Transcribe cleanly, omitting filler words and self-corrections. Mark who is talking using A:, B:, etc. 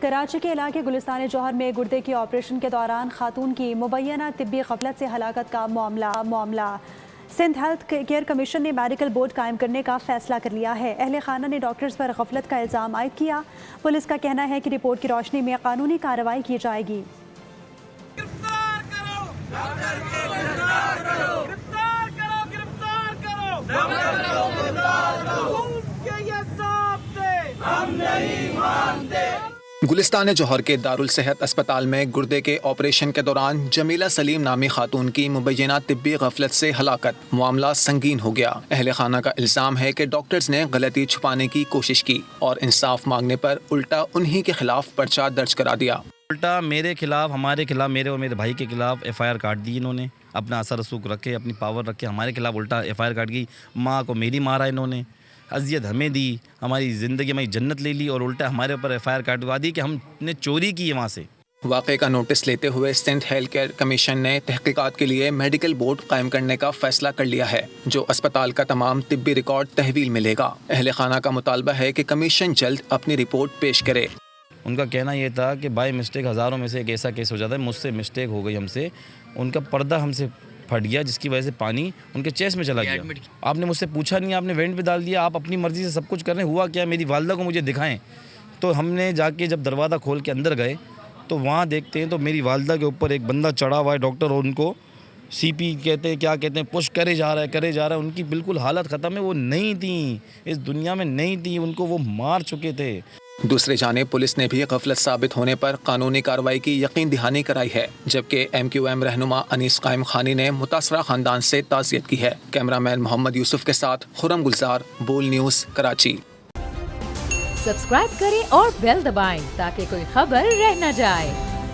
A: کراچی کے علاقے گلستان جوہر میں گردے کے آپریشن کے دوران خاتون کی مبینہ طبی غفلت سے ہلاکت کا معاملہ سندھ ہیلتھ کیئر کمیشن نے میڈیکل بورڈ قائم کرنے کا فیصلہ کر لیا ہے۔ اہل خانہ نے ڈاکٹرز پر غفلت کا الزام عائد کیا۔ پولیس کا کہنا ہے کہ رپورٹ کی روشنی میں قانونی کارروائی کی جائے گی۔
B: گلستان جوہر کے دارالصحت اسپتال میں گردے کے آپریشن کے دوران جمیلہ سلیم نامی خاتون کی مبینہ طبی غفلت سے ہلاکت، معاملہ سنگین ہو گیا۔ اہل خانہ کا الزام ہے کہ ڈاکٹرز نے غلطی چھپانے کی کوشش کی اور انصاف مانگنے پر الٹا انہی کے خلاف پرچہ درج کرا دیا۔
C: الٹا میرے خلاف، ہمارے خلاف، میرے اور میرے بھائی کے خلاف ایف آئی آر کاٹ دی انہوں نے، اپنا اثر رسوخ رکھے، اپنی پاور رکھے، ہمارے خلاف الٹا ایف آئی آر کاٹ گئی۔ ماں کو میری مارا انہوں نے، اذیت ہمیں دی، ہماری زندگی ہماری جنت لے لی اور الٹا ہمارے اوپر ایف آئی آر کاٹوا دی کہ ہم نے چوری کی ہے وہاں سے۔
B: واقعے کا نوٹس لیتے ہوئے سندھ ہیلتھ کیئر کمیشن نے تحقیقات کے لیے میڈیکل بورڈ قائم کرنے کا فیصلہ کر لیا ہے، جو اسپتال کا تمام طبی ریکارڈ تحویل ملے گا۔ اہل خانہ کا مطالبہ ہے کہ کمیشن جلد اپنی رپورٹ پیش کرے۔
C: ان کا کہنا یہ تھا کہ بائی مسٹیک ہزاروں میں سے ایک ایسا کیس ہو جاتا ہے، مجھ سے مسٹیک ہو گئی، ہم سے ان کا پردہ ہم سے پھٹ گیا، جس کی وجہ سے پانی ان کے چیسٹ میں چلا گیا۔ آپ نے مجھ سے پوچھا نہیں، آپ نے وینٹ پہ ڈال دیا، آپ اپنی مرضی سے سب کچھ کر رہے ہیں۔ ہوا کیا، میری والدہ کو مجھے دکھائیں، تو ہم نے جا کے جب دروازہ کھول کے اندر گئے تو وہاں دیکھتے ہیں تو میری والدہ کے اوپر ایک بندہ چڑھا ہوا ہے، ڈاکٹر، اور ان کو سی پی کہتے ہیں، کیا کہتے ہیں، پش کرے جا رہا ہے۔ ان کی بالکل حالت ختم ہے، وہ نہیں تھیں اس دنیا میں، نہیں تھیں، ان کو وہ مار چکے تھے۔
B: دوسری جانب پولیس نے بھی غفلت ثابت ہونے پر قانونی کارروائی کی یقین دہانی کرائی ہے، جبکہ ایم کیو ایم رہنما انیس قائم خانی نے متاثرہ خاندان سے تعزیت کی ہے۔ کیمرہ مین محمد یوسف کے ساتھ خرم گلزار، بول نیوز، کراچی۔
D: سبسکرائب کریں اور بیل دبائیں تاکہ کوئی خبر رہ نہ جائے۔